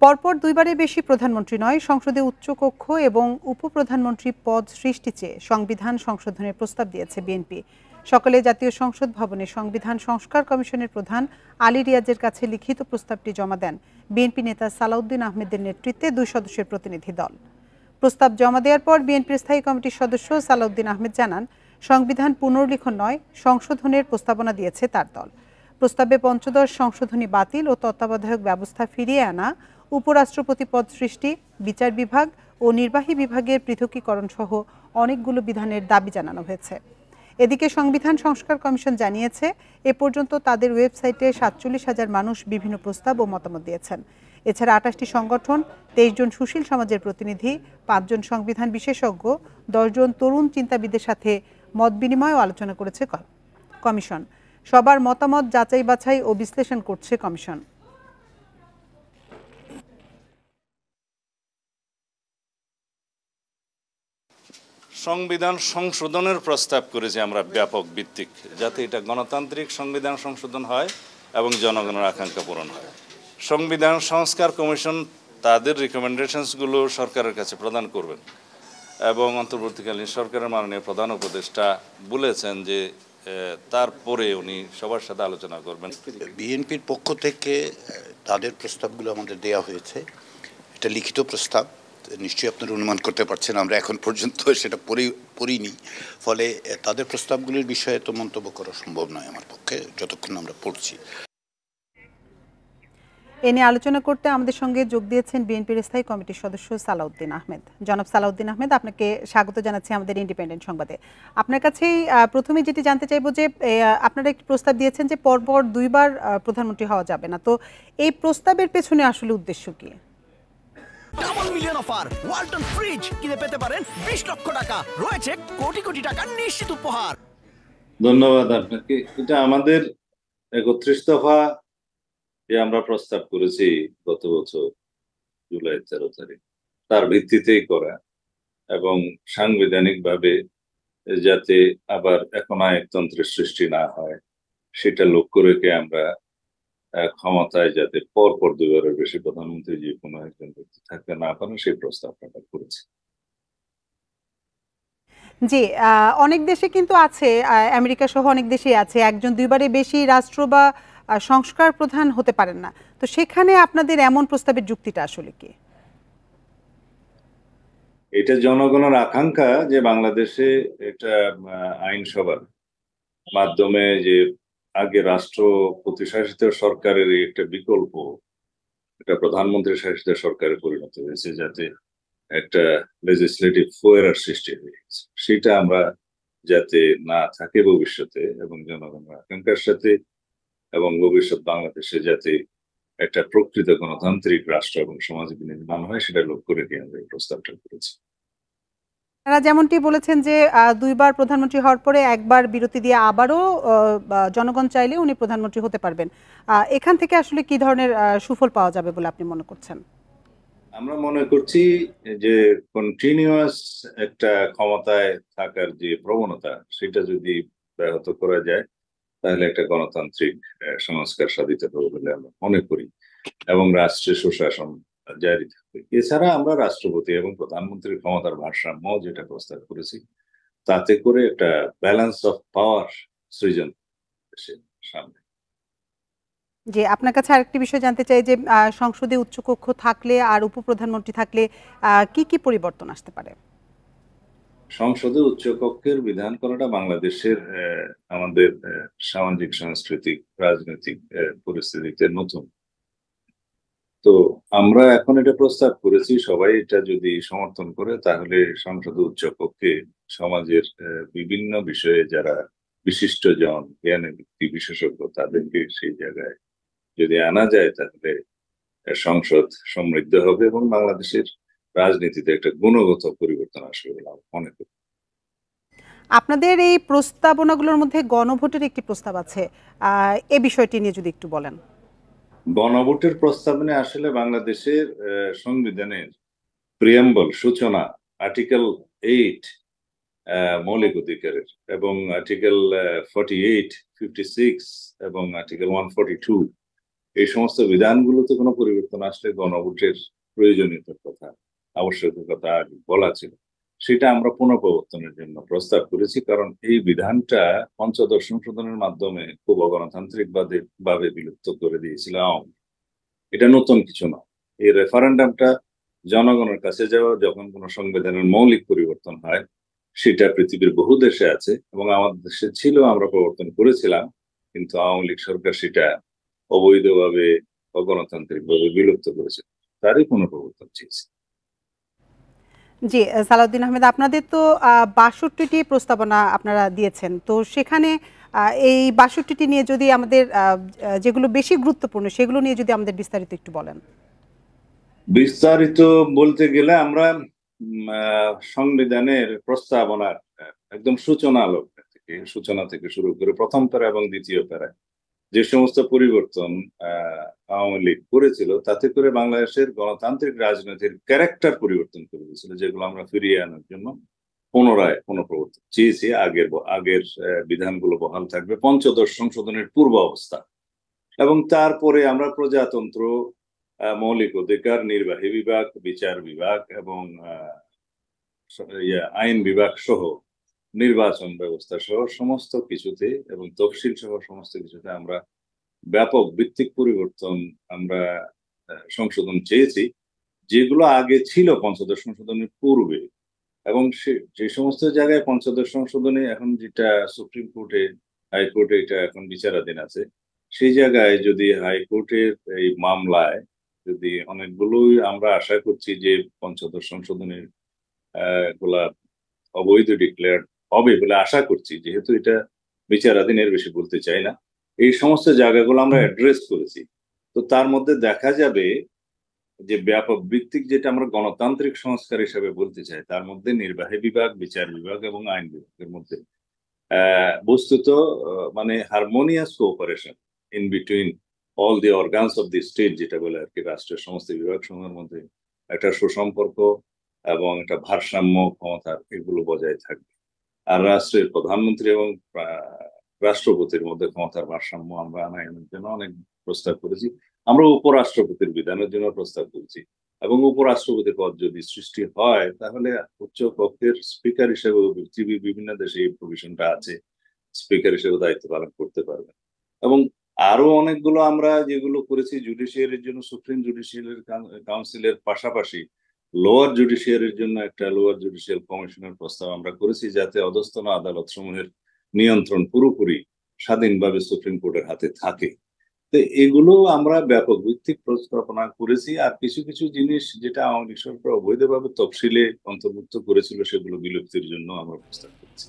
পরপর দুইবারের বেশি প্রধানমন্ত্রী নয়, সংসদে উচ্চকক্ষ এবং উপপ্রধানমন্ত্রী পদ সৃষ্টি চেয়ে সংবিধান সংশোধনের প্রস্তাব দিয়েছে বিএনপি। সকালে জাতীয় সংসদ ভবনে সংবিধান সংস্কার কমিশনের প্রধান আলী রিয়াজের কাছে লিখিত প্রস্তাবটি জমা দেন বিএনপি নেতা সালাউদ্দিন আহমেদের নেতৃত্বে 2 সদস্যের প্রতিনিধি দল। প্রস্তাব জমা দেওয়ার পর বিএনপির স্থায়ী কমিটির সদস্য সালাউদ্দিন আহমেদ জানান, সংবিধান পুনর্লিখন নয়, সংশোধনের প্রস্তাবনা দিয়েছে তার দল। প্রস্তাবে পঞ্চদশ সংশোধনী বাতিল ও তত্ত্বাবধায়ক ব্যবস্থা ফিরিয়ে আনা, উপরাষ্ট্রপতি পদ সৃষ্টি, বিচার বিভাগ ও নির্বাহী বিভাগের পৃথকীকরণ সহ অনেকগুলো বিধানের দাবি জানানো হয়েছে। এদিকে সংবিধান সংস্কার কমিশন জানিয়েছে, এ পর্যন্ত তাদের ওয়েবসাইটে 47,000 মানুষ বিভিন্ন প্রস্তাব ও মতামত দিয়েছেন। এছাড়া 28টি সংগঠন, 23 জন সুশীল সমাজের প্রতিনিধি, 5 জন সংবিধান বিশেষজ্ঞ, 10 জন তরুণ চিন্তাবিদের সাথে মত বিনিময় ও আলোচনা করেছে কমিশন। সবার মতামত যাচাই বাছাই ও বিশ্লেষণ করছে কমিশন। সংবিধান সংশোধনের প্রস্তাব করেছি আমরা ব্যাপক ভিত্তিক, যাতে এটা গণতান্ত্রিক সংবিধান সংশোধন হয় এবং জনগণের আকাঙ্ক্ষা পূরণ হয়। সংবিধান সংস্কার কমিশন তাদের রিকমেন্ডেশনসগুলো সরকারের কাছে প্রদান করবেন এবং অন্তর্বর্তীকালীন সরকারের মাননীয় প্রধান উপদেষ্টা বলেছেন যে তারপরে উনি সবার সাথে আলোচনা করবেন। বিএনপির পক্ষ থেকে তাদের প্রস্তাবগুলো আমাদের দেওয়া হয়েছে, এটা লিখিত প্রস্তাব, নিশ্চয়ই আপনারা অনুমান করতে পারছেন আমরা এখন পর্যন্ত সেটা পড়িনি, ফলে তাদের প্রস্তাবগুলির বিষয়ে তো মন্তব্য করা সম্ভব নয় আমার পক্ষে যতক্ষণ আমরা পড়ছি। এ নিয়ে আলোচনা করতে আমাদের সঙ্গে যোগ দিয়েছেন বিএনপির স্থায়ী কমিটির সদস্য সালাউদ্দিন আহমেদ। জনাব সালাউদ্দিন আহমেদ, আপনাকে স্বাগত জানাচ্ছি আমাদের ইন্ডিপেন্ডেন্ট সংবাদে। আপনার কাছেই প্রথমে যেটি জানতে চাইবো যে আপনারা একটি প্রস্তাব দিয়েছেন যে পরপর 2 বার প্রধানমন্ত্রী হওয়া যাবে না, তো এই প্রস্তাবের পেছনে আসলে উদ্দেশ্য কি? Double million offer, Walton fridge কিনে পেতে পারেন 20 লক্ষ টাকা, রয়েছে কোটি কোটি টাকার নিশ্চিত উপহার। ধন্যবাদ আপনাকে। এটা আমাদের 31 দফা যে আমরা প্রস্তাব করেছি গত বছর জুলাই 13 তারিখ, তার ভিত্তিতেই করা এবং সাংবিধানিকভাবে যাতে আবার এখন আয়তন্ত্রের সৃষ্টি না হয় সেটা লক্ষ্য রেখে আমরা ক্ষমতায় যাতে পরপর 2 বারের বেশি প্রধানমন্ত্রী যে কোনো একজন ব্যক্তি থাকতে না পারেন সেই প্রস্তাবটা করেছি। জি, অনেক দেশে কিন্তু আছে, আমেরিকা সহ অনেক দেশেই আছে, একজন 2 বারের বেশি রাষ্ট্র বা সংস্কার প্রধান হতে পারেন না। তো সেখানে আপনাদের এমন প্রস্তাবের যুক্তিটা আসলে কি? এটা জনগণের আকাঙ্ক্ষা যে বাংলাদেশে এটা আইনসভার মাধ্যমে যে আগে রাষ্ট্রপতি শাসিত সরকারের একটা বিকল্প এটা প্রধানমন্ত্রী শাসিত সরকারে পরিণত হয়েছে, যাতে একটা লেজিসলেটিভ ফোয়ারার সৃষ্টি হয়েছে, সেটা আমরা যাতে না থাকে ভবিষ্যতে এবং জনগণের আকাঙ্ক্ষার সাথে এবং ভবিষ্যৎ বাংলাদেশে যাতে একটা প্রকৃত গণতান্ত্রিক রাষ্ট্র এবং সমাজ বিনির্মাণ হয় সেটা লক্ষ্য রেখে আমরা এই প্রস্তাবটা করেছি। তারা যেমনটি বলেছেন যে 2 বার প্রধানমন্ত্রী হওয়ার পরে একবার বিরতি দিয়ে আবারও জনগণ চাইলে উনি প্রধানমন্ত্রী হতে পারবেন। এখান থেকে আসলে কি ধরনের সুফল পাওয়া যাবে বলে আপনি মনে করছেন? আমরা মনে করছি যে কন্টিনিউয়াস একটা ক্ষমতায় থাকার যে প্রবণতা সেটা যদি ব্যাহত করা যায় তাহলে একটা গণতান্ত্রিক সংস্কার সাধিত হবে বলে আমরা মনে করি এবং রাষ্ট্রের সুশাসন জারি থাকবে। এছাড়া আমরা রাষ্ট্রপতি এবং প্রধানমন্ত্রীর ক্ষমতার ভারসাম্য যেটা প্রস্তাব করেছি তাতে করে একটা ব্যালেন্স অফ পাওয়ার সৃজন সামনে। যে আপনার কাছে আরেকটি বিষয় জানতে চাই যে সংসদে উচ্চকক্ষ থাকলে আর উপপ্রধানমন্ত্রী থাকলে কি কি পরিবর্তন আসতে পারে? সংসদে উচ্চকক্ষের বিধান করাটা বাংলাদেশের আমাদের সামাজিক সাংস্কৃতিক রাজনৈতিক পরিস্থিতিতে নতুন। তো আমরা এখন এটা প্রস্তাব করেছি, সবাই এটা যদি সমর্থন করে তাহলে সংসদে উচ্চকক্ষে সমাজের বিভিন্ন বিষয়ে যারা বিশিষ্ট জন জ্ঞানী ব্যক্তি বিশেষজ্ঞ তাদেরকে সেই জায়গায় যদি আনা যায় তাহলে সংসদ সমৃদ্ধ হবে এবং বাংলাদেশের রাজনীতিতে একটা গুণগত পরিবর্তন আসবে বলে আমি মনে করি। আপনাদের এই প্রস্তাবনাগুলোর মধ্যে গণভোটের একটি প্রস্তাব আছে, এই বিষয়টি নিয়ে যদি একটু বলেন। গণভোটের প্রস্তাবনে আসলে বাংলাদেশের সংবিধানের প্রিয়াম্বল সূচনা আর্টিকেল 8 মৌলিক অধিকারের এবং আর্টিকেল 48, 56 এবং আর্টিকেল 142 এই সমস্ত বিধানগুলোতে কোনো পরিবর্তন আসলে গণভোটের প্রয়োজনীয়তার কথা, আবশ্যকের কথা বলা ছিল। সেটা আমরা পুনঃপ্রবর্তনের জন্য প্রস্তাব করেছি, কারণ এই বিধানটা পঞ্চদশ সংশোধনের মাধ্যমে খুব অগণতান্ত্রিক ভাবে বিলুপ্ত করে দিয়েছিল আওয়ামী লীগ। এটা নতুন কিছু না। এই রেফারেন্ডামটা জনগণের কাছে যাওয়া, যখন কোনো সংবিধানের মৌলিক পরিবর্তন হয়, সেটা পৃথিবীর বহু দেশে আছে এবং আমাদের দেশে ছিল, আমরা প্রবর্তন করেছিলাম, কিন্তু আওয়ামী লীগ সরকার সেটা অবৈধভাবে অগণতান্ত্রিক ভাবে বিলুপ্ত করেছে। তারই পুনঃপ্রবর্তন চেয়েছে। জি, সালাউদ্দিন আহমেদ, আপনাদের তো ৬২টি প্রস্তাবনা আপনারা দিয়েছেন, তো সেখানে এই ৬২টি নিয়ে যদি আমাদের যেগুলো বেশি গুরুত্বপূর্ণ সেগুলো নিয়ে যদি আমাদের বিস্তারিত একটু বলেন। বিস্তারিত বলতে গেলে আমরা সংবিধানের প্রস্তাবনার একদম সূচনা থেকে শুরু করে প্রথম প্যারা এবং দ্বিতীয় প্যারা যে সমস্ত পরিবর্তন আওয়ামী লীগ করেছিল, তাতে করে বাংলাদেশের গণতান্ত্রিক রাজনীতির ক্যারেক্টার পরিবর্তন করে দিয়েছিল, যেগুলো আমরা ফিরিয়ে আনার জন্য পুনরায় পুনঃপ্রবর্তন চেয়েছি। আগের বিধানগুলো বহাল থাকবে, পঞ্চদশ সংশোধনের পূর্ব অবস্থা, এবং তারপরে আমরা প্রজাতন্ত্র, মৌলিক অধিকার, নির্বাহী বিভাগ, বিচার বিভাগ এবং আইন বিভাগ সহ নির্বাচন ব্যবস্থা সহ সমস্ত কিছুতে এবং তফসিল সহ সমস্ত কিছুতে আমরা ব্যাপক ভিত্তিক পরিবর্তন, আমরা সংশোধন চেয়েছি, যেগুলো আগে ছিল পঞ্চদশ সংশোধনের পূর্বে। এবং যে সমস্ত জায়গায় পঞ্চদশ সংশোধনে এখন যেটা সুপ্রিম কোর্টে, হাইকোর্টে এটা এখন বিচারাধীন আছে, সেই জায়গায় যদি হাইকোর্টের এই মামলায় যদি অনেকগুলোই আমরা আশা করছি যে পঞ্চদশ সংশোধনের গুলা অবৈধ ডিক্লেয়ার হবে বলে আশা করছি, যেহেতু এটা বিচারাধীন, এর বেশি বলতে চাই না। এই সমস্ত জায়গাগুলো আমরা অ্যাড্রেস করেছি। তো তার মধ্যে দেখা যাবে যে ব্যাপক ভিত্তিক যেটা আমরা গণতান্ত্রিক সংস্কার হিসেবে বলতে চাই, তার মধ্যে নির্বাহী বিভাগ, বিচার বিভাগ এবং আইন বিভাগের মধ্যে বস্তুত মানে harmonious cooperation in between all the organs of the state, যেটা বলে আর কি, রাষ্ট্রের সমস্ত বিভাগ সমূহের মধ্যে একটা সুসম্পর্ক এবং একটা ভারসাম্য ক্ষমতার, এগুলো বজায় থাকবে। আর রাষ্ট্রের প্রধানমন্ত্রী এবং রাষ্ট্রপতির মধ্যে ক্ষমতার ভারসাম্য আমরা আনার জন্য অনেক প্রস্তাব করেছি। আমরা উপরাষ্ট্রপতির বিধানের জন্য প্রস্তাব করেছি, এবং উপরাষ্ট্রপতি পদ যদি সৃষ্টি হয়, তাহলে উচ্চ কক্ষের স্পিকার হিসেবে পৃথিবীর বিভিন্ন দেশে এই প্রভিশনটা আছে, স্পিকার হিসেবে দায়িত্ব পালন করতে পারবেন। এবং আরো অনেকগুলো আমরা যেগুলো করেছি জুডিশিয়ারির জন্য, সুপ্রিম জুডিশিয়াল কাউন্সিলের পাশাপাশি লোয়ার জুডিশিয়ারির জন্য একটা লোয়ার জুডিশিয়াল কমিশনের প্রস্তাব আমরা করেছি, যাতে অধস্তন আদালত সমূহের নিয়ন্ত্রণ পুরোপুরি স্বাধীনভাবে সুপ্রিম কোর্টের হাতে থাকে। তো এগুলো আমরা ব্যাপক ভিত্তিক প্রস্তাবনা করেছি। আর কিছু কিছু জিনিস যেটা আওয়ামী লীগ সরকার অবৈধভাবে তফসিলে অন্তর্ভুক্ত করেছিল, সেগুলো বিলুপ্তির জন্য আমরা প্রস্তাব করেছি।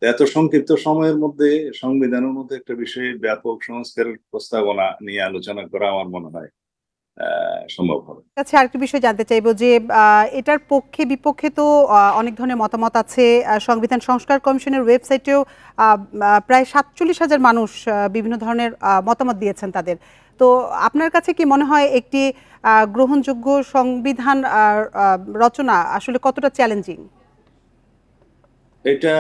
এত সংক্ষিপ্ত সময়ের মধ্যে সংবিধানের মধ্যে একটা বিষয়ে ব্যাপক সংস্কারের প্রস্তাবনা নিয়ে আলোচনা করা আমার মনে হয় সম্ভব হবে। আচ্ছা, আরেকটি বিষয় জানতে চাইবো যে এটার পক্ষে বিপক্ষে তো অনেক ধরনের মতামত আছে। সংবিধান সংস্কার কমিশনের ওয়েবসাইটেও প্রায় ৪৭,০০০ মানুষ বিভিন্ন ধরনের মতামত দিয়েছেন তাদের। তো আপনার কাছে কি মনে হয় একটি গ্রহণযোগ্য সংবিধান রচনা আসলে কতটা চ্যালেঞ্জিং? এটা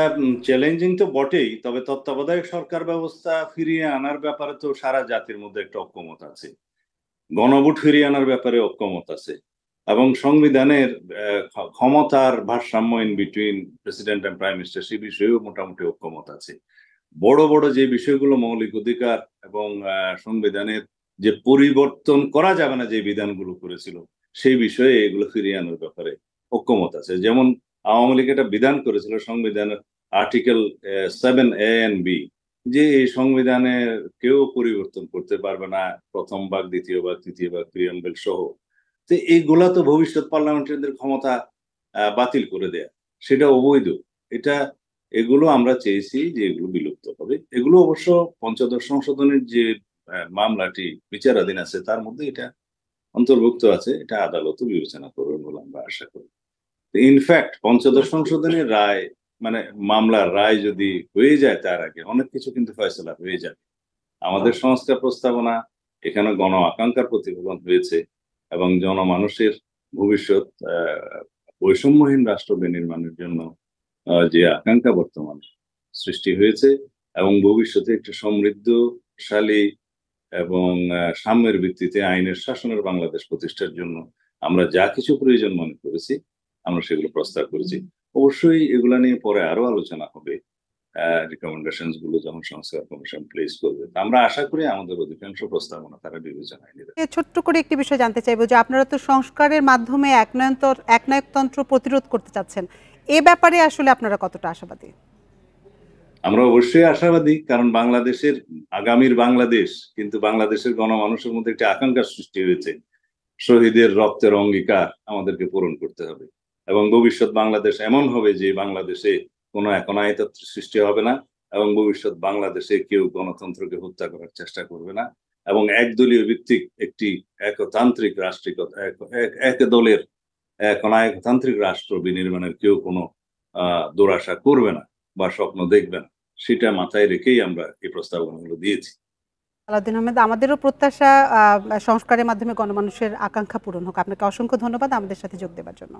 চ্যালেঞ্জিং তো বটেই, তবে তত্ত্বাবধায়ক সরকার ব্যবস্থা ফিরিয়ে আনার ব্যাপারে তো সারা জাতির মধ্যে একটা ঐক্যমত আছে, গণভোট ফিরিয়ে আনার ব্যাপারে ঐক্যমত আছে, এবং সংবিধানের ক্ষমতার ভারসাম্য in between president and prime minister, সেই বিষয়েও মোটামুটি ঐক্যমত আছে। বড় বড় যে বিষয়গুলো, মৌলিক অধিকার এবং সংবিধানের যে পরিবর্তন করা যাবে না যে বিধানগুলো করেছিল, সেই বিষয়ে এগুলো ফিরিয়ে আনার ব্যাপারে ঐক্যমত আছে। যেমন আওয়ামী লীগ একটা বিধান করেছিল সংবিধানের আর্টিকেল 7A and B, যে এই সংবিধানে কেউ পরিবর্তন করতে পারবে না, প্রথম ভাগ, দ্বিতীয় ভাগ, তৃতীয় ভাগ, প্রিয়াম্বেল সহ। তো এইগুলা তো ভবিষ্যৎ পার্লামেন্টারিদের ক্ষমতা বাতিল করে দেয়া, সেটা অবৈধ। এগুলো আমরা চেয়েছি যে এগুলো বিলুপ্ত হবে। এগুলো অবশ্য পঞ্চদশ সংশোধনের যে মামলাটি বিচারাধীন আছে, তার মধ্যে এটা অন্তর্ভুক্ত আছে, এটা আদালতও বিবেচনা করবে বলে আমরা আশা করি। ইনফ্যাক্ট পঞ্চদশ সংশোধনের রায়, মানে মামলার রায় যদি হয়ে যায়, তার আগে অনেক কিছু কিন্তু ফয়সলা হয়ে যাবে। আমাদের সংস্কার প্রস্তাবনা, এখানে গণ আকাঙ্ক্ষার প্রতিফলন হয়েছে, এবং জনমানুষের ভবিষ্যৎ বৈষম্যহীন রাষ্ট্র বিনির্মাণের জন্য যে আকাঙ্ক্ষা বর্তমানে সৃষ্টি হয়েছে, এবং ভবিষ্যতে একটা সমৃদ্ধশালী এবং সাম্যের ভিত্তিতে আইনের শাসনের বাংলাদেশ প্রতিষ্ঠার জন্য আমরা যা কিছু প্রয়োজন মনে করেছি আমরা সেগুলো প্রস্তাব করেছি। অবশ্যই এগুলা নিয়ে পরে আরো আলোচনা হবে, রিকমেন্ডেশনস গুলো যখন সংস্কার কমিশন প্লেস করবে। আমরা আশা করি আমাদের অধিকাংশ প্রস্তাবনা তারা বিবেচনায় নেবে। ছোট্ট করে একটি বিষয় জানতে চাইবো যে আপনারা তো সংস্কারের মাধ্যমে একনায়কতন্ত্র প্রতিরোধ করতে চাচ্ছেন, এ ব্যাপারে আসলে আপনারা কতটা আশাবাদী? আমরা অবশ্যই আশাবাদী, কারণ বাংলাদেশের আগামীর বাংলাদেশ কিন্তু বাংলাদেশের গণমানুষের মধ্যে একটি আকাঙ্ক্ষার সৃষ্টি হয়েছে। শহীদের রক্তের অঙ্গীকার আমাদেরকে পূরণ করতে হবে এবং ভবিষ্যৎ বাংলাদেশ এমন হবে যে বাংলাদেশে কোনো একনায়কত্ব সৃষ্টি হবে না এবং ভবিষ্যৎ বাংলাদেশে কেউ গণতন্ত্রকে হত্যা করার চেষ্টা করবে না এবং একদলীয় ভিত্তিক একটি একতান্ত্রিক এক দলের একনায়কতান্ত্রিক রাষ্ট্র বিনির্মাণের কেউ কোনো দুরাশা করবে না বা স্বপ্ন দেখবে না। সেটা মাথায় রেখেই আমরা এই প্রস্তাবনাগুলো দিয়েছি। আলাউদ্দিন আহমেদ, আমাদেরও প্রত্যাশা সংস্কারের মাধ্যমে গণমানুষের আকাঙ্ক্ষা পূরণ হোক। আপনাকে অসংখ্য ধন্যবাদ আমাদের সাথে যোগ দেওয়ার জন্য।